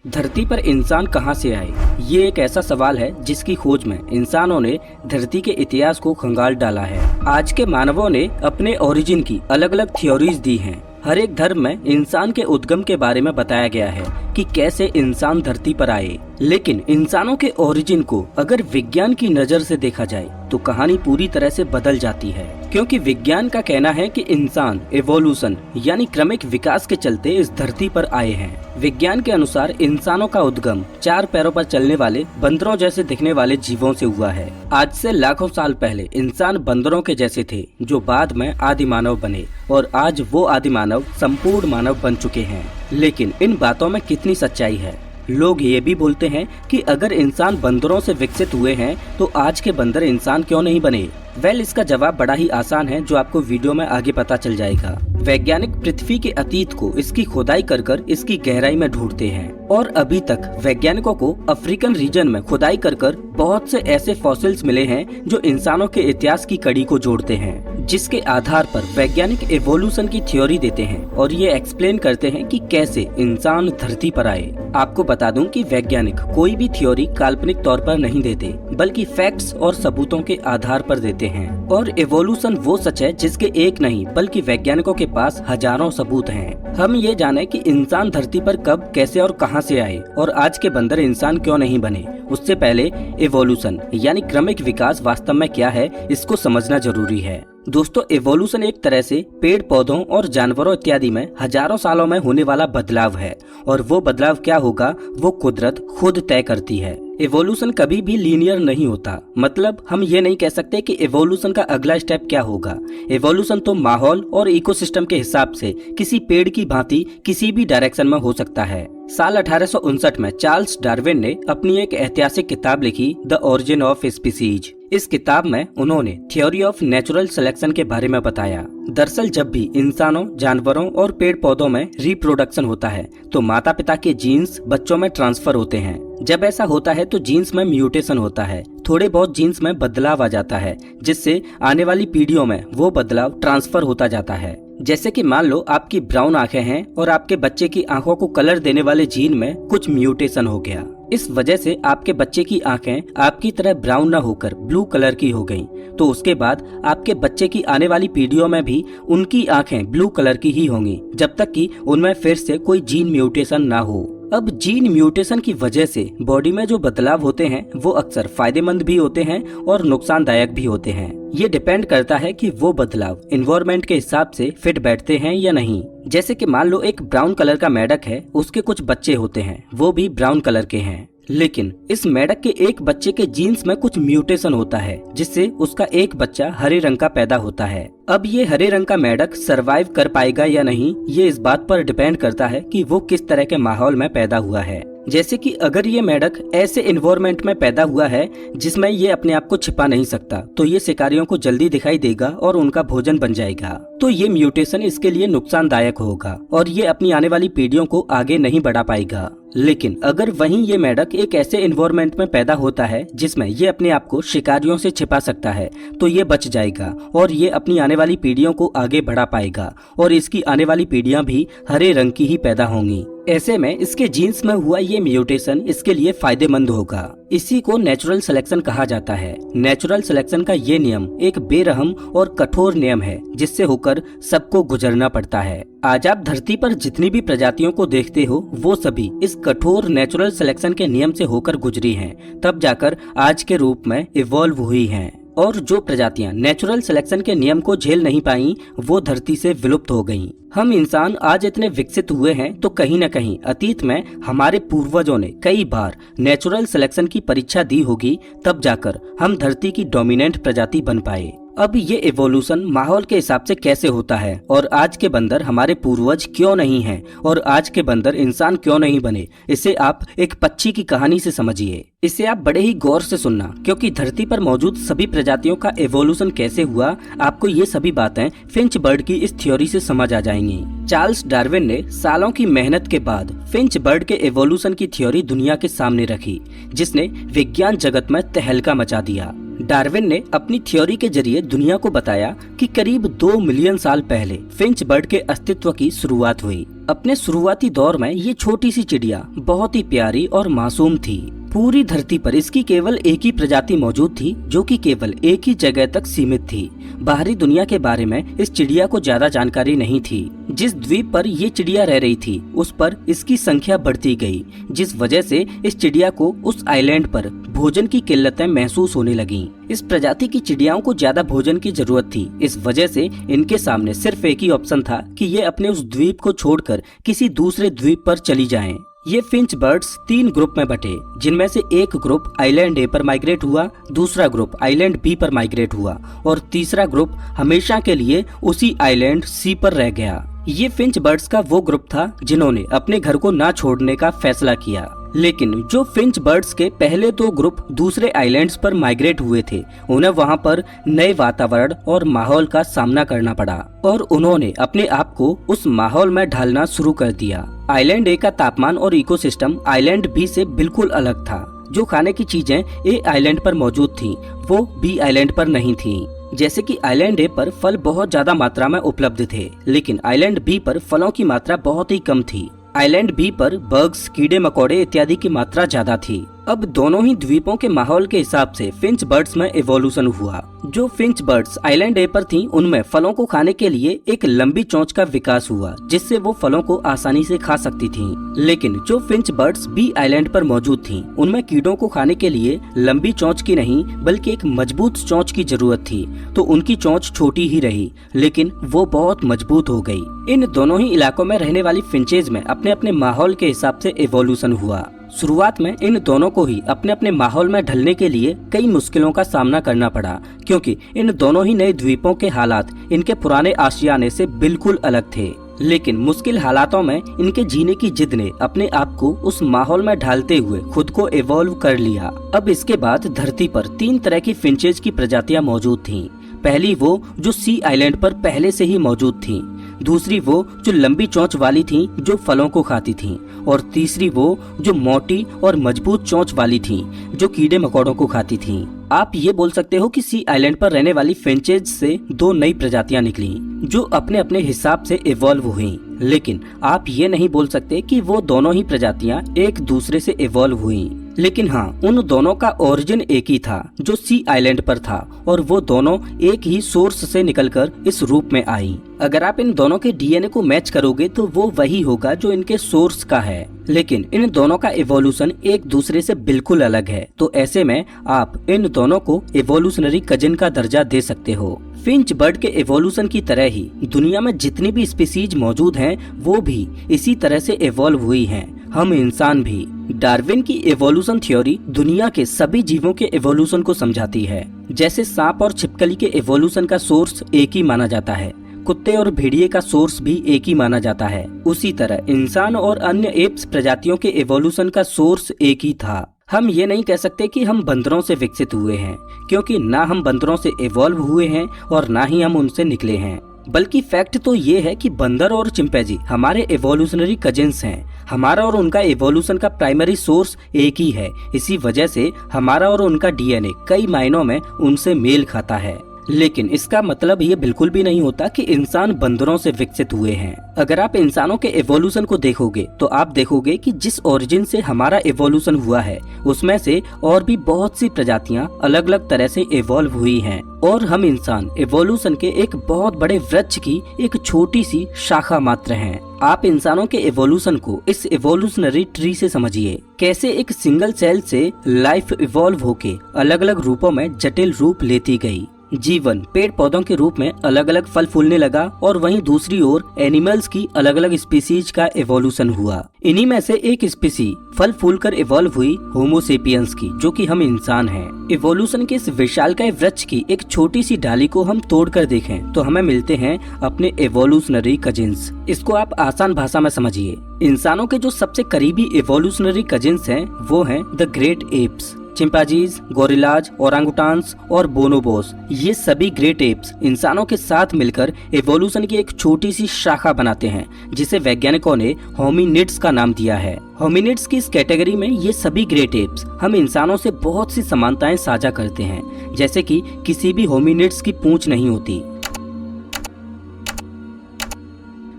धरती पर इंसान कहां से आए? ये एक ऐसा सवाल है जिसकी खोज में इंसानों ने धरती के इतिहास को खंगाल डाला है। आज के मानवों ने अपने ओरिजिन की अलग अलग थ्योरीज दी हैं। हर एक धर्म में इंसान के उद्गम के बारे में बताया गया है कि कैसे इंसान धरती पर आए। लेकिन इंसानों के ओरिजिन को अगर विज्ञान की नजर से देखा जाए तो कहानी पूरी तरह से बदल जाती है, क्योंकि विज्ञान का कहना है कि इंसान एवोल्यूशन यानी क्रमिक विकास के चलते इस धरती पर आए हैं। विज्ञान के अनुसार इंसानों का उद्गम 4 पैरों पर चलने वाले बंदरों जैसे दिखने वाले जीवों से हुआ है। आज से लाखों साल पहले इंसान बंदरों के जैसे थे, जो बाद में आदि मानव बने, और आज वो आदि मानव संपूर्ण मानव बन चुके हैं। लेकिन इन बातों में कितनी सच्चाई है? लोग ये भी बोलते हैं कि अगर इंसान बंदरों से विकसित हुए हैं तो आज के बंदर इंसान क्यों नहीं बने? इसका जवाब बड़ा ही आसान है, जो आपको वीडियो में आगे पता चल जाएगा। वैज्ञानिक पृथ्वी के अतीत को इसकी खुदाई कर कर इसकी गहराई में ढूंढते हैं, और अभी तक वैज्ञानिकों को अफ्रीकन रीजन में खुदाई कर कर बहुत से ऐसे फॉसिल्स मिले हैं जो इंसानों के इतिहास की कड़ी को जोड़ते हैं, जिसके आधार पर वैज्ञानिक एवोल्यूशन की थ्योरी देते हैं और ये एक्सप्लेन करते हैं कि कैसे इंसान धरती पर आए। आपको बता दूं कि वैज्ञानिक कोई भी थ्योरी काल्पनिक तौर पर नहीं देते, बल्कि फैक्ट्स और सबूतों के आधार पर देते हैं। और एवोल्यूशन वो सच है जिसके एक नहीं बल्कि वैज्ञानिकों के पास हजारों सबूत हैं। हम ये जाने कि इंसान धरती पर कब, कैसे और कहां से आए, और आज के बंदर इंसान क्यों नहीं बने, उससे पहले एवोल्यूशन यानी क्रमिक विकास वास्तव में क्या है, इसको समझना जरूरी है। दोस्तों, एवोल्यूशन एक तरह से पेड़ पौधों और जानवरों इत्यादि में हजारों सालों में होने वाला बदलाव है, और वो बदलाव क्या होगा वो कुदरत खुद तय करती है। एवोल्यूशन कभी भी लीनियर नहीं होता, मतलब हम ये नहीं कह सकते कि एवोल्यूशन का अगला स्टेप क्या होगा। एवोल्यूशन तो माहौल और इकोसिस्टम के हिसाब से किसी पेड़ की भांति किसी भी डायरेक्शन में हो सकता है। साल 1859 में चार्ल्स डार्विन ने अपनी एक ऐतिहासिक किताब लिखी, द ओरिजिन ऑफ स्पीसीज। इस किताब में उन्होंने थ्योरी ऑफ नेचुरल सिलेक्शन के बारे में बताया। दरअसल जब भी इंसानों, जानवरों और पेड़ पौधों में रिप्रोडक्शन होता है तो माता पिता के जीन्स बच्चों में ट्रांसफर होते हैं। जब ऐसा होता है तो जीन्स में म्यूटेशन होता है, थोड़े बहुत जीन्स में बदलाव आ जाता है, जिससे आने वाली पीढ़ियों में वो बदलाव ट्रांसफर होता जाता है। जैसे कि मान लो आपकी ब्राउन आंखें हैं और आपके बच्चे की आंखों को कलर देने वाले जीन में कुछ म्यूटेशन हो गया। इस वजह से आपके बच्चे की आंखें आपकी तरह ब्राउन न होकर ब्लू कलर की हो गईं। तो उसके बाद आपके बच्चे की आने वाली पीढ़ियों में भी उनकी आंखें ब्लू कलर की ही होंगी, जब तक कि उनमें फिर से कोई जीन म्यूटेशन ना हो। अब जीन म्यूटेशन की वजह से बॉडी में जो बदलाव होते हैं वो अक्सर फायदेमंद भी होते हैं और नुकसानदायक भी होते हैं। ये डिपेंड करता है कि वो बदलाव एनवायरनमेंट के हिसाब से फिट बैठते हैं या नहीं। जैसे कि मान लो एक ब्राउन कलर का मेंढक है, उसके कुछ बच्चे होते हैं, वो भी ब्राउन कलर के हैं, लेकिन इस मेंढक के एक बच्चे के जीन्स में कुछ म्यूटेशन होता है, जिससे उसका एक बच्चा हरे रंग का पैदा होता है। अब ये हरे रंग का मेंढक सरवाइव कर पाएगा या नहीं, ये इस बात पर डिपेंड करता है कि वो किस तरह के माहौल में पैदा हुआ है। जैसे कि अगर ये मेंढक ऐसे एनवायरनमेंट में पैदा हुआ है जिसमें ये अपने आप को छिपा नहीं सकता, तो ये शिकारियों को जल्दी दिखाई देगा और उनका भोजन बन जाएगा। तो ये म्यूटेशन इसके लिए नुकसानदायक होगा और ये अपनी आने वाली पीढ़ियों को आगे नहीं बढ़ा पाएगा। लेकिन अगर वहीं ये मेंढक एक ऐसे एनवायरनमेंट में पैदा होता है जिसमें ये अपने आप को शिकारियों से छिपा सकता है, तो ये बच जाएगा और ये अपनी आने वाली पीढ़ियों को आगे बढ़ा पाएगा, और इसकी आने वाली पीढ़ियां भी हरे रंग की ही पैदा होंगी। ऐसे में इसके जीन्स में हुआ ये म्यूटेशन इसके लिए फायदेमंद होगा। इसी को नेचुरल सिलेक्शन कहा जाता है। नेचुरल सिलेक्शन का ये नियम एक बेरहम और कठोर नियम है, जिससे होकर सबको गुजरना पड़ता है। आज आप धरती पर जितनी भी प्रजातियों को देखते हो वो सभी इस कठोर नेचुरल सिलेक्शन के नियम से होकर गुजरी हैं, तब जाकर आज के रूप में इवॉल्व हुई हैं। और जो प्रजातियां नेचुरल सिलेक्शन के नियम को झेल नहीं पाई वो धरती से विलुप्त हो गईं। हम इंसान आज इतने विकसित हुए हैं तो कहीं न कहीं अतीत में हमारे पूर्वजों ने कई बार नेचुरल सिलेक्शन की परीक्षा दी होगी, तब जाकर हम धरती की डोमिनेंट प्रजाति बन पाए। अब ये एवोल्यूशन माहौल के हिसाब से कैसे होता है, और आज के बंदर हमारे पूर्वज क्यों नहीं हैं, और आज के बंदर इंसान क्यों नहीं बने, इसे आप एक पक्षी की कहानी से समझिए। इसे आप बड़े ही गौर से सुनना, क्योंकि धरती पर मौजूद सभी प्रजातियों का एवोल्यूशन कैसे हुआ, आपको ये सभी बातें फिंच बर्ड की इस थ्योरी से समझ आ जाएंगी। चार्ल्स डार्विन ने सालों की मेहनत के बाद फिंच बर्ड के एवोल्यूशन की थ्योरी दुनिया के सामने रखी, जिसने विज्ञान जगत में तहलका मचा दिया। डार्विन ने अपनी थ्योरी के जरिए दुनिया को बताया कि करीब 2 मिलियन साल पहले फिंच बर्ड के अस्तित्व की शुरुआत हुई। अपने शुरुआती दौर में ये छोटी सी चिड़िया बहुत ही प्यारी और मासूम थी। पूरी धरती पर इसकी केवल एक ही प्रजाति मौजूद थी, जो कि केवल एक ही जगह तक सीमित थी। बाहरी दुनिया के बारे में इस चिड़िया को ज्यादा जानकारी नहीं थी। जिस द्वीप पर ये चिड़िया रह रही थी उस पर इसकी संख्या बढ़ती गई, जिस वजह से इस चिड़िया को उस आइलैंड पर भोजन की किल्लतें महसूस होने लगीं। इस प्रजाति की चिड़ियाओं को ज्यादा भोजन की जरूरत थी। इस वजह से इनके सामने सिर्फ एक ही ऑप्शन था कि ये अपने उस द्वीप को छोड़कर किसी दूसरे द्वीप पर चली जाएं। ये फिंच बर्ड्स 3 ग्रुप में बटे, जिनमें से एक ग्रुप आइलैंड ए पर माइग्रेट हुआ, दूसरा ग्रुप आइलैंड बी पर माइग्रेट हुआ और तीसरा ग्रुप हमेशा के लिए उसी आइलैंड सी पर रह गया। ये फिंच बर्ड्स का वो ग्रुप था जिन्होंने अपने घर को ना छोड़ने का फैसला किया। लेकिन जो फिंच बर्ड्स के पहले 2 ग्रुप दूसरे आइलैंड्स पर माइग्रेट हुए थे, उन्हें वहां पर नए वातावरण और माहौल का सामना करना पड़ा और उन्होंने अपने आप को उस माहौल में ढालना शुरू कर दिया। आइलैंड ए का तापमान और इकोसिस्टम आइलैंड बी से बिल्कुल अलग था। जो खाने की चीजें ए आइलैंड पर मौजूद थी वो बी आइलैंड पर नहीं थी। जैसे कि आइलैंड ए पर फल बहुत ज्यादा मात्रा में उपलब्ध थे, लेकिन आइलैंड बी पर फलों की मात्रा बहुत ही कम थी। आइलैंड बी पर बग्स, कीड़े मकोड़े इत्यादि की मात्रा ज्यादा थी। अब दोनों ही द्वीपों के माहौल के हिसाब से फिंच बर्ड्स में इवोल्यूशन हुआ। जो फिंच बर्ड्स आइलैंड ए पर थीं, उनमें फलों को खाने के लिए एक लंबी चोंच का विकास हुआ, जिससे वो फलों को आसानी से खा सकती थीं। लेकिन जो फिंच बर्ड्स बी आइलैंड पर मौजूद थीं, उनमें कीड़ों को खाने के लिए लंबी चोंच की नहीं बल्कि एक मजबूत चोंच की जरूरत थी। तो उनकी चोंच छोटी ही रही, लेकिन वो बहुत मजबूत हो गई। इन दोनों ही इलाकों में रहने वाली फिंचेज में अपने अपने माहौल के हिसाब से इवोल्यूशन हुआ। शुरुआत में इन दोनों को ही अपने अपने माहौल में ढलने के लिए कई मुश्किलों का सामना करना पड़ा, क्योंकि इन दोनों ही नए द्वीपों के हालात इनके पुराने आशियाने से बिल्कुल अलग थे। लेकिन मुश्किल हालातों में इनके जीने की जिद ने अपने आप को उस माहौल में ढालते हुए खुद को इवॉल्व कर लिया। अब इसके बाद धरती पर 3 तरह की फिंचेज की प्रजातियां मौजूद थीं। पहली वो जो सी आइलैंड पर पहले से ही मौजूद थीं, दूसरी वो जो लंबी चोंच वाली थीं जो फलों को खाती थीं, और तीसरी वो जो मोटी और मजबूत चोंच वाली थीं जो कीड़े मकोड़ों को खाती थीं। आप ये बोल सकते हो कि सी आइलैंड पर रहने वाली फिंचेज से 2 नई प्रजातियां निकली जो अपने अपने हिसाब से इवॉल्व हुई, लेकिन आप ये नहीं बोल सकते कि वो दोनों ही प्रजातियां एक दूसरे से इवॉल्व हुई। लेकिन हाँ, उन दोनों का ओरिजिन एक ही था जो सी आइलैंड पर था, और वो दोनों एक ही सोर्स से निकलकर इस रूप में आई। अगर आप इन दोनों के डीएनए को मैच करोगे तो वो वही होगा जो इनके सोर्स का है, लेकिन इन दोनों का इवोल्यूशन एक दूसरे से बिल्कुल अलग है। तो ऐसे में आप इन दोनों को इवोल्यूशनरी कजिन का दर्जा दे सकते हो। फिंच बर्ड के इवोल्यूशन की तरह ही दुनिया में जितनी भी स्पीसीज मौजूद हैं वो भी इसी तरह से इवॉल्व हुई हैं, हम इंसान भी। डार्विन की इवोल्यूशन थ्योरी दुनिया के सभी जीवों के इवोल्यूशन को समझाती है। जैसे सांप और छिपकली के इवोल्यूशन का सोर्स एक ही माना जाता है, कुत्ते और भेड़िए का सोर्स भी एक ही माना जाता है, उसी तरह इंसान और अन्य एप्स प्रजातियों के इवोल्यूशन का सोर्स एक ही था। हम ये नहीं कह सकते कि हम बंदरों से विकसित हुए हैं, क्योंकि ना हम बंदरों से इवॉल्व हुए हैं और ना ही हम उनसे निकले हैं। बल्कि फैक्ट तो ये है कि बंदर और चिंपैंजी हमारे इवोल्यूशनरी कजिन्स हैं। हमारा और उनका इवोल्यूशन का प्राइमरी सोर्स एक ही है। इसी वजह से हमारा और उनका डीएनए कई मायनों में उनसे मेल खाता है। लेकिन इसका मतलब ये बिल्कुल भी नहीं होता कि इंसान बंदरों से विकसित हुए हैं। अगर आप इंसानों के इवोल्यूशन को देखोगे तो आप देखोगे कि जिस ओरिजिन से हमारा इवोल्यूशन हुआ है उसमें से और भी बहुत सी प्रजातियां अलग अलग तरह से इवॉल्व हुई हैं, और हम इंसान इवोल्यूशन के एक बहुत बड़े वृक्ष की एक छोटी सी शाखा मात्र हैं। आप इंसानों के इवोल्यूशन को इस इवोल्यूशनरी ट्री से समझिए, कैसे एक सिंगल सेल से लाइफ इवॉल्व होके अलग अलग रूपों में जटिल रूप लेती गई। जीवन पेड़ पौधों के रूप में अलग अलग फल फूलने लगा, और वहीं दूसरी ओर एनिमल्स की अलग अलग स्पीसीज का इवोल्यूशन हुआ। इन्हीं में से एक स्पीसी फल फूलकर इवॉल्व हुई होमो सेपियंस की, जो कि हम इंसान हैं। इवोल्यूशन के इस विशालकाय वृक्ष की एक छोटी सी डाली को हम तोड़कर देखें तो हमें मिलते हैं अपने इवोल्यूशनरी कजिन्स। इसको आप आसान भाषा में समझिए। इंसानों के जो सबसे करीबी इवोल्यूशनरी कजिन्स हैं वो हैं the great apes. Chimpanzees, gorillas, orangutans और बोनोबोस, ये सभी ग्रेट एप्स इंसानों के साथ मिलकर एवोल्यूशन की एक छोटी सी शाखा बनाते हैं, जिसे वैज्ञानिकों ने होमिनिड्स का नाम दिया है। होमिनिड्स की इस कैटेगरी में ये सभी ग्रेट एप्स हम इंसानों से बहुत सी समानताएं साझा करते हैं, जैसे कि किसी भी होमिनिड्स की पूंछ नहीं होती।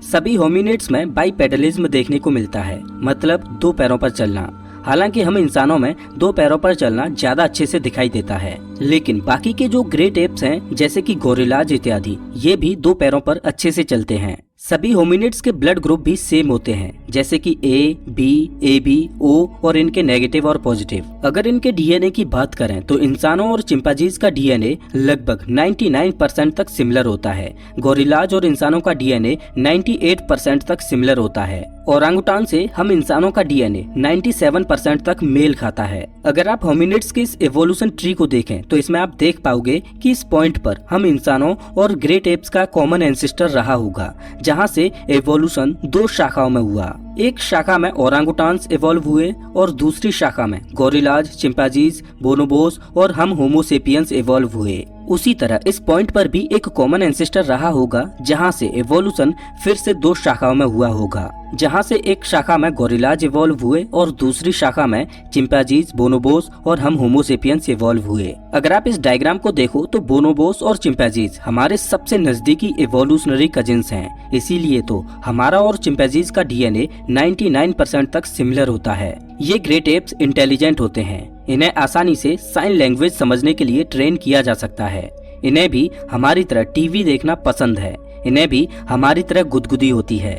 सभी होमिनिड्स में बाइपेडलिज्म देखने को मिलता है, मतलब दो पैरों पर चलना। हालांकि हम इंसानों में दो पैरों पर चलना ज्यादा अच्छे से दिखाई देता है, लेकिन बाकी के जो ग्रेट एप्स हैं, जैसे कि गोरिल्लाज इत्यादि, ये भी दो पैरों पर अच्छे से चलते हैं। सभी होमिनिड्स के ब्लड ग्रुप भी सेम होते हैं, जैसे कि ए, बी, AB, O और इनके नेगेटिव और पॉजिटिव। अगर इनके डीएनए की बात करें तो इंसानों और चिंपांजीज का डीएनए लगभग 99% तक सिमिलर होता है। गोरिल्लाज और इंसानों का डीएनए 98% तक सिमिलर होता है। ओरांगुटान से हम इंसानों का डीएनए 97% तक मेल खाता है। अगर आप होमिनिड्स के इस एवोल्यूशन ट्री को देखें तो इसमें आप देख पाओगे कि इस पॉइंट पर हम इंसानों और ग्रेट एप्स का कॉमन एंसेस्टर रहा होगा, जहां से एवोल्यूशन दो शाखाओं में हुआ। एक शाखा में ओरांगुटान्स इवॉल्व हुए और दूसरी शाखा में गोरिल्लाज, चिंपांजीज, बोनोबोस और हम होमोसेपियंस इवॉल्व हुए। उसी तरह इस पॉइंट पर भी एक कॉमन एंसेस्टर रहा होगा, जहां से एवोल्यूशन फिर से दो शाखाओं में हुआ होगा, जहां से एक शाखा में गोरिल्लाज इवॉल्व हुए और दूसरी शाखा में चिंपांजीज, बोनोबोस और हम होमोसेपियंस इवॉल्व हुए। अगर आप इस डायग्राम को देखो तो बोनोबोस और चिंपांजीज हमारे सबसे नजदीकी इवोल्यूशनरी कजिन्स हैं, इसीलिए तो हमारा और चिंपांजीज का डीएनए 99% तक सिमिलर होता है। ये ग्रेट एप्स इंटेलिजेंट होते हैं, इन्हें आसानी से साइन लैंग्वेज समझने के लिए ट्रेन किया जा सकता है। इन्हें भी हमारी तरह टीवी देखना पसंद है, इन्हें भी हमारी तरह गुदगुदी होती है।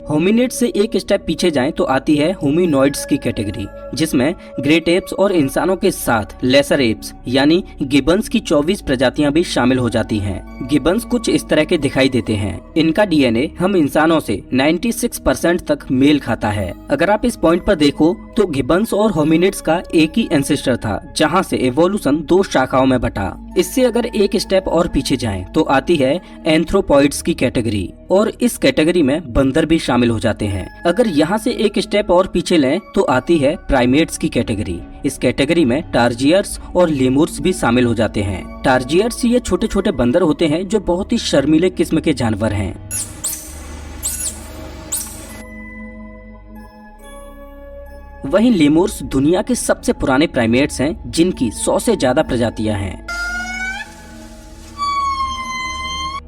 होमिनिड से एक स्टेप पीछे जाएं तो आती है होमिनॉइड्स की कैटेगरी, जिसमें ग्रेट एप्स और इंसानों के साथ लेसर एप्स यानी गिबन्स की 24 प्रजातियां भी शामिल हो जाती हैं। गिबन्स कुछ इस तरह के दिखाई देते हैं। इनका डीएनए हम इंसानों से 96% तक मेल खाता है। अगर आप इस पॉइंट पर देखो तो गिबन्स और होमिनिड्स का एक ही एंसेस्टर था, जहां से एवोल्यूशन दो शाखाओं में बटा। इससे अगर एक स्टेप और पीछे जाएं तो आती है एंथ्रोपॉइड्स की कैटेगरी, और इस कैटेगरी में बंदर भी शामिल हो जाते हैं। अगर यहाँ से एक स्टेप और पीछे लें तो आती है प्राइमेट्स की कैटेगरी। इस कैटेगरी में टार्जियर्स और लेमुर्स भी शामिल हो जाते हैं। टार्जियर्स ये छोटे छोटे बंदर होते हैं जो बहुत ही शर्मीले किस्म के जानवर हैं। वहीं लेमुर्स दुनिया के सबसे पुराने प्राइमेट्स हैं, जिनकी 100 से ज्यादा प्रजातियां हैं।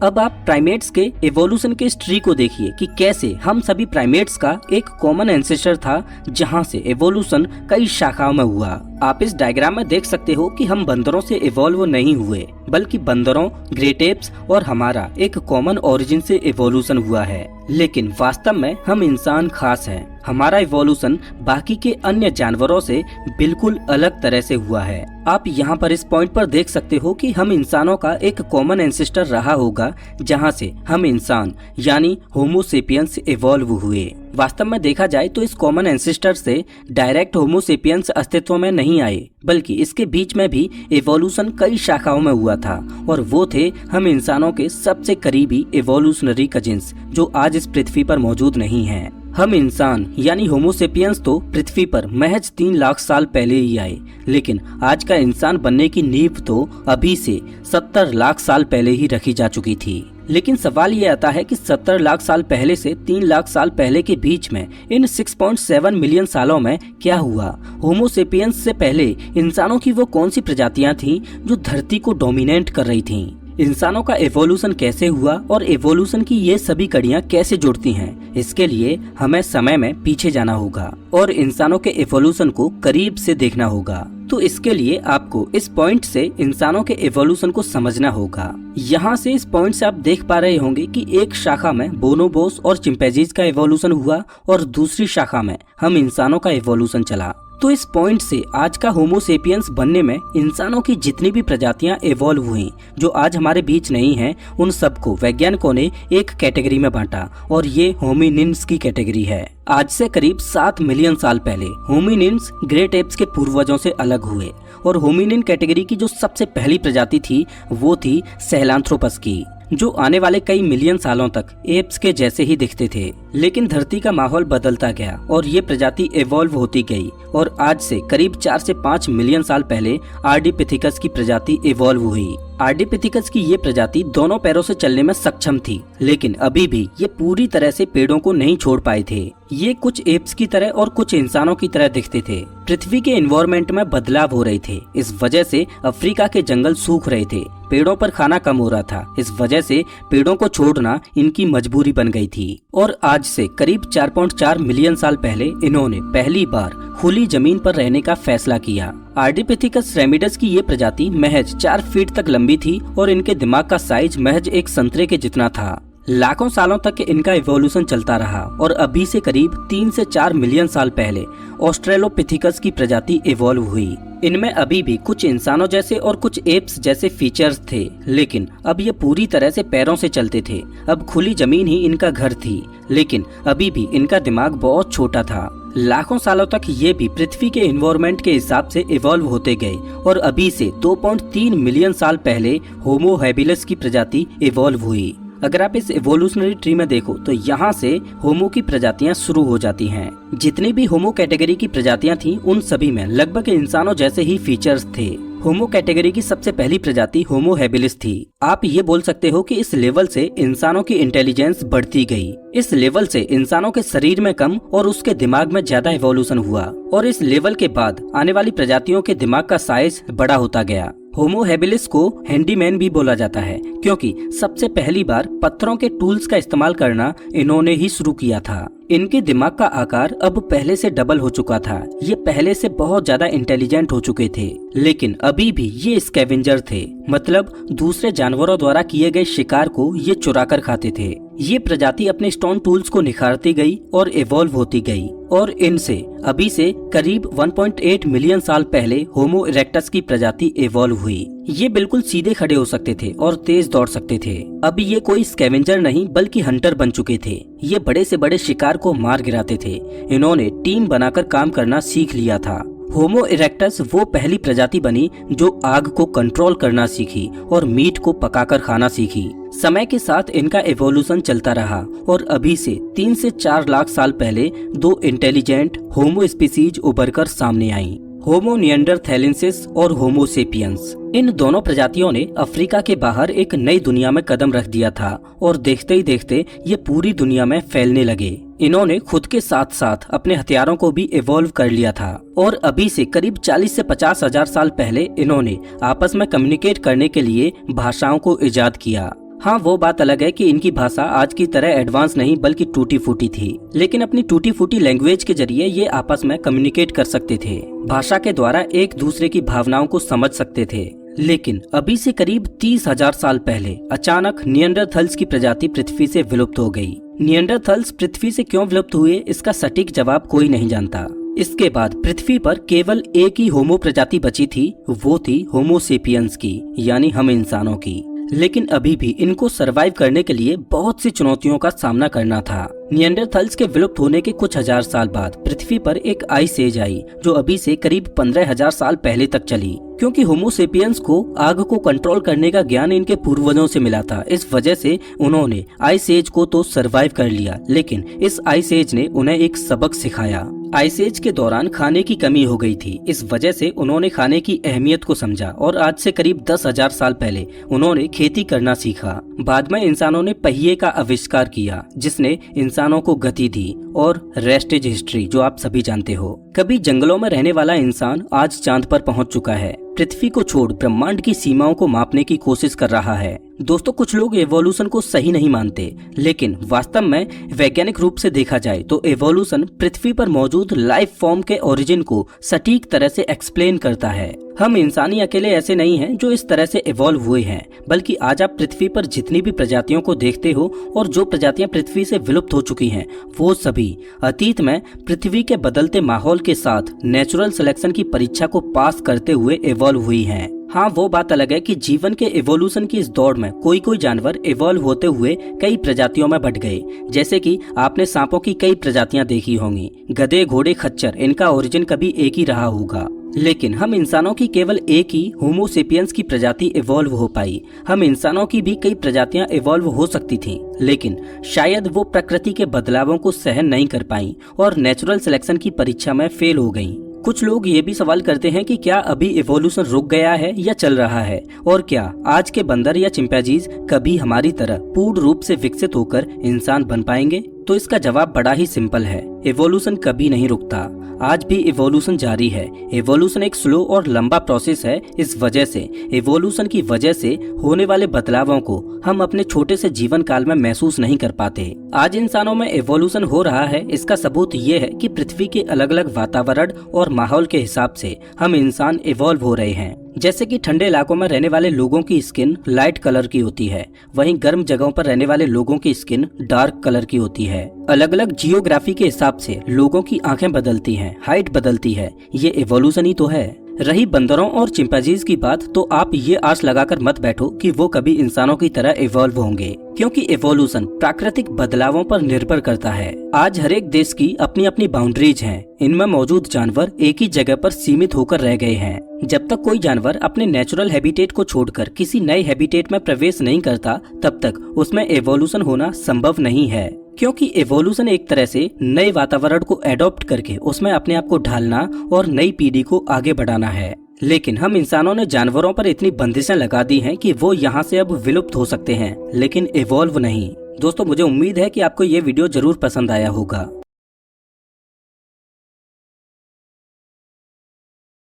अब आप प्राइमेट्स के एवोल्यूशन के इस ट्री को देखिए कि कैसे हम सभी प्राइमेट्स का एक कॉमन एंसेस्टर था, जहां से एवोल्यूशन कई शाखाओं में हुआ। आप इस डायग्राम में देख सकते हो कि हम बंदरों से इवॉल्व नहीं हुए, बल्कि बंदरों, ग्रेट एप्स और हमारा एक कॉमन ओरिजिन से इवोल्यूशन हुआ है। लेकिन वास्तव में हम इंसान खास हैं। हमारा इवोल्यूशन बाकी के अन्य जानवरों से बिल्कुल अलग तरह से हुआ है। आप यहाँ पर इस पॉइंट पर देख सकते हो कि हम इंसानों का एक कॉमन एंसेस्टर रहा होगा, जहाँ से हम इंसान यानी होमोसेपियंस इवॉल्व हुए। वास्तव में देखा जाए तो इस कॉमन एंसेस्टर से डायरेक्ट होमोसेपियंस अस्तित्व में नहीं आए, बल्कि इसके बीच में भी इवोल्यूशन कई शाखाओं में हुआ था, और वो थे हम इंसानों के सबसे करीबी इवोल्यूशनरी कजिन्स, जो आज इस पृथ्वी पर मौजूद नहीं हैं। हम इंसान यानी होमोसेपियंस तो पृथ्वी पर महज 3 लाख साल पहले ही आए, लेकिन आज का इंसान बनने की नींव तो अभी से 70 लाख साल पहले ही रखी जा चुकी थी। लेकिन सवाल ये आता है कि 70 लाख साल पहले से 3 लाख साल पहले के बीच में इन 6.7 मिलियन सालों में क्या हुआ? होमोसेपियंस से पहले इंसानों की वो कौन सी प्रजातियां थीं जो धरती को डोमिनेट कर रही थीं? इंसानों का एवोल्यूशन कैसे हुआ और एवोल्यूशन की ये सभी कड़ियां कैसे जुड़ती हैं? इसके लिए हमें समय में पीछे जाना होगा और इंसानों के एवोल्यूशन को करीब से देखना होगा। तो इसके लिए आपको इस पॉइंट से इंसानों के एवोल्यूशन को समझना होगा। यहाँ से इस पॉइंट से आप देख पा रहे होंगे कि एक शाखा में बोनोबोस और चिंपैंजीज का एवोल्यूशन हुआ और दूसरी शाखा में हम इंसानों का एवोल्यूशन चला। तो इस पॉइंट से आज का होमोसेपियंस बनने में इंसानों की जितनी भी प्रजातियां इवॉल्व हुई जो आज हमारे बीच नहीं हैं, उन सबको वैज्ञानिकों ने एक कैटेगरी में बांटा और ये होमिनिन्स की कैटेगरी है। आज से करीब 7 मिलियन साल पहले होमिनिन्स ग्रेट एप्स के पूर्वजों से अलग हुए और होमिनिन कैटेगरी की जो सबसे पहली प्रजाति थी वो थी सहेलांथ्रोपस की, जो आने वाले कई मिलियन सालों तक एप्स के जैसे ही दिखते थे। लेकिन धरती का माहौल बदलता गया और ये प्रजाति इवॉल्व होती गई और आज से करीब 4 से 5 मिलियन साल पहले आर्डिपिथेकस की प्रजाति इवॉल्व हुई। आर्डिपिथेकस की ये प्रजाति दोनों पैरों से चलने में सक्षम थी, लेकिन अभी भी ये पूरी तरह से पेड़ों को नहीं छोड़ पाए थे। ये कुछ एप्स की तरह और कुछ इंसानों की तरह दिखते थे। पृथ्वी के एनवायरनमेंट में बदलाव हो रहे थे, इस वजह से अफ्रीका के जंगल सूख रहे थे, पेड़ों पर खाना कम हो रहा था, इस वजह से पेड़ों को छोड़ना इनकी मजबूरी बन गई थी। और आज से करीब 4.4 मिलियन साल पहले इन्होंने पहली बार खुली जमीन पर रहने का फैसला किया। आर्डिपिथेकस रेमिडस की ये प्रजाति महज 4 फीट तक लंबी थी और इनके दिमाग का साइज महज एक संतरे के जितना था। लाखों सालों तक इनका इवोल्यूशन चलता रहा और अभी से करीब 3 से 4 मिलियन साल पहले ऑस्ट्रेलोपिथेकस की प्रजाति इवॉल्व हुई। इनमें अभी भी कुछ इंसानों जैसे और कुछ एप्स जैसे फीचर्स थे, लेकिन अब ये पूरी तरह से पैरों से चलते थे। अब खुली जमीन ही इनका घर थी, लेकिन अभी भी इनका दिमाग बहुत छोटा था। लाखों सालों तक ये भी पृथ्वी के एनवायरनमेंट के हिसाब से इवॉल्व होते गए और अभी से 2.3 मिलियन साल पहले होमो हैबिलिस की प्रजाति इवॉल्व हुई। अगर आप इस एवोल्यूशनरी ट्री में देखो तो यहाँ से होमो की प्रजातियां शुरू हो जाती हैं। जितनी भी होमो कैटेगरी की प्रजातियां थी उन सभी में लगभग इंसानों जैसे ही फीचर्स थे। होमो कैटेगरी की सबसे पहली प्रजाति होमो हैबिलिस थी। आप ये बोल सकते हो कि इस लेवल से इंसानों की इंटेलिजेंस बढ़ती गई। इस लेवल से इंसानों के शरीर में कम और उसके दिमाग में ज्यादा इवोल्यूशन हुआ और इस लेवल के बाद आने वाली प्रजातियों के दिमाग का साइज बड़ा होता गया। होमो हैबिलिस को हैंडीमैन भी बोला जाता है क्योंकि सबसे पहली बार पत्थरों के टूल्स का इस्तेमाल करना इन्होंने ही शुरू किया था। इनके दिमाग का आकार अब पहले से डबल हो चुका था। ये पहले से बहुत ज्यादा इंटेलिजेंट हो चुके थे, लेकिन अभी भी ये स्कैवेंजर थे, मतलब दूसरे जानवरों द्वारा किए गए शिकार को ये चुरा कर खाते थे। ये प्रजाति अपने स्टोन टूल्स को निखारती गई और इवॉल्व होती गई और इनसे अभी से करीब 1.8 मिलियन साल पहले होमो इरेक्टस की प्रजाति इवॉल्व हुई। ये बिल्कुल सीधे खड़े हो सकते थे और तेज दौड़ सकते थे। अभी ये कोई स्कैवेंजर नहीं बल्कि हंटर बन चुके थे। ये बड़े से बड़े शिकार को मार गिराते थे। इन्होंने टीम बनाकर काम करना सीख लिया था। होमो इरेक्टस वो पहली प्रजाति बनी जो आग को कंट्रोल करना सीखी और मीट को पकाकर खाना सीखी। समय के साथ इनका एवोल्यूशन चलता रहा और अभी से 3 से 4 लाख साल पहले 2 इंटेलिजेंट होमो स्पीसीज उभरकर सामने आई, होमो निएंडरथैलेंसिस और होमो सेपियंस। इन दोनों प्रजातियों ने अफ्रीका के बाहर एक नई दुनिया में कदम रख दिया था और देखते ही देखते ये पूरी दुनिया में फैलने लगे। इन्होंने खुद के साथ साथ अपने हथियारों को भी इवॉल्व कर लिया था और अभी से करीब 40 से 50 हजार साल पहले इन्होंने आपस में कम्युनिकेट करने के लिए भाषाओं को इजाद किया। हाँ, वो बात अलग है कि इनकी भाषा आज की तरह एडवांस नहीं बल्कि टूटी फूटी थी, लेकिन अपनी टूटी फूटी लैंग्वेज के जरिए ये आपस में कम्युनिकेट कर सकते थे। भाषा के द्वारा एक दूसरे की भावनाओं को समझ सकते थे। लेकिन अभी से करीब 30,000 साल पहले अचानक निएंडरथल्स की प्रजाति पृथ्वी से विलुप्त हो गई। निएंडरथल्स पृथ्वी से क्यों विलुप्त हुए, इसका सटीक जवाब कोई नहीं जानता। इसके बाद पृथ्वी पर केवल एक ही होमो प्रजाति बची थी, वो थी होमो सेपियंस की, यानी हम इंसानों की। लेकिन अभी भी इनको सरवाइव करने के लिए बहुत सी चुनौतियों का सामना करना था। निएंडरथल्स के विलुप्त होने के कुछ हजार साल बाद पृथ्वी पर एक आइस एज आई जो अभी से करीब 15,000 साल पहले तक चली। क्योंकि होमो सेपियंस को आग को कंट्रोल करने का ज्ञान इनके पूर्वजों से मिला था, इस वजह से उन्होंने आइस एज को तो सरवाइव कर लिया, लेकिन इस आइस एज ने उन्हें एक सबक सिखाया। आइस एज के दौरान खाने की कमी हो गई थी, इस वजह से उन्होंने खाने की अहमियत को समझा और आज से करीब 10,000 साल पहले उन्होंने खेती करना सीखा। बाद में इंसानों ने पहिए का आविष्कार किया जिसने इंसानों को गति दी और रेस्ट इज हिस्ट्री जो आप सभी जानते हो। कभी जंगलों में रहने वाला इंसान आज चांद पर पहुंच चुका है। पृथ्वी को छोड़ ब्रह्मांड की सीमाओं को मापने की कोशिश कर रहा है। दोस्तों, कुछ लोग एवोल्यूशन को सही नहीं मानते, लेकिन वास्तव में वैज्ञानिक रूप से देखा जाए तो एवोल्यूशन पृथ्वी पर मौजूद लाइफ फॉर्म के ओरिजिन को सटीक तरह से एक्सप्लेन करता है। हम इंसानी अकेले ऐसे नहीं हैं जो इस तरह से इवॉल्व हुए हैं, बल्कि आज आप पृथ्वी पर जितनी भी प्रजातियों को देखते हो और जो प्रजातियां पृथ्वी से विलुप्त हो चुकी हैं, वो सभी अतीत में पृथ्वी के बदलते माहौल के साथ नेचुरल सिलेक्शन की परीक्षा को पास करते हुए इवॉल्व हुई हैं। हाँ, वो बात अलग है कि जीवन के इवोल्यूशन की इस दौड़ में कोई जानवर इवॉल्व होते हुए कई प्रजातियों में बट गए। जैसे कि आपने सांपों की कई प्रजातियां देखी होंगी, गधे, घोड़े, खच्चर, इनका ओरिजिन कभी एक ही रहा होगा। लेकिन हम इंसानों की केवल एक ही होमो सेपियंस की प्रजाति इवॉल्व हो पाई। हम इंसानों की भी कई प्रजातियां इवॉल्व हो सकती थीं, लेकिन शायद वो प्रकृति के बदलावों को सहन नहीं कर पाई और नेचुरल सिलेक्शन की परीक्षा में फेल हो गईं। कुछ लोग ये भी सवाल करते हैं कि क्या अभी इवोल्यूशन रुक गया है या चल रहा है, और क्या आज के बंदर या चिंपैंजीज कभी हमारी तरह पूर्ण रूप से विकसित होकर इंसान बन पाएंगे? तो इसका जवाब बड़ा ही सिंपल है, इवोल्यूशन कभी नहीं रुकता। आज भी इवोल्यूशन जारी है। इवोल्यूशन एक स्लो और लंबा प्रोसेस है। इस वजह से इवोल्यूशन की वजह से होने वाले बदलावों को हम अपने छोटे से जीवन काल में महसूस नहीं कर पाते। आज इंसानों में इवोल्यूशन हो रहा है, इसका सबूत ये है कि पृथ्वी के अलग अलग वातावरण और माहौल के हिसाब से हम इंसान इवॉल्व हो रहे हैं। जैसे कि ठंडे इलाकों में रहने वाले लोगों की स्किन लाइट कलर की होती है, वहीं गर्म जगहों पर रहने वाले लोगों की स्किन डार्क कलर की होती है। अलग अलग जियोग्राफी के हिसाब से लोगों की आंखें बदलती हैं, हाइट बदलती है। ये इवोल्यूशन ही तो है। रही बंदरों और चिंपैंजीज की बात, तो आप ये आस लगाकर मत बैठो कि वो कभी इंसानों की तरह इवॉल्व होंगे, क्योंकि इवोल्यूशन प्राकृतिक बदलावों पर निर्भर करता है। आज हर एक देश की अपनी अपनी बाउंड्रीज हैं। इनमें मौजूद जानवर एक ही जगह पर सीमित होकर रह गए हैं। जब तक कोई जानवर अपने नेचुरल हैबिटेट को छोड़कर किसी नए हैबिटेट में प्रवेश नहीं करता, तब तक उसमें इवोल्यूशन होना संभव नहीं है। क्योंकि इवोल्यूशन एक तरह से नए वातावरण को एडॉप्ट करके उसमें अपने आप को ढालना और नई पीढ़ी को आगे बढ़ाना है। लेकिन हम इंसानों ने जानवरों पर इतनी बंदिशें लगा दी हैं कि वो यहाँ से अब विलुप्त हो सकते हैं, लेकिन इवॉल्व नहीं। दोस्तों, मुझे उम्मीद है कि आपको ये वीडियो जरूर पसंद आया होगा।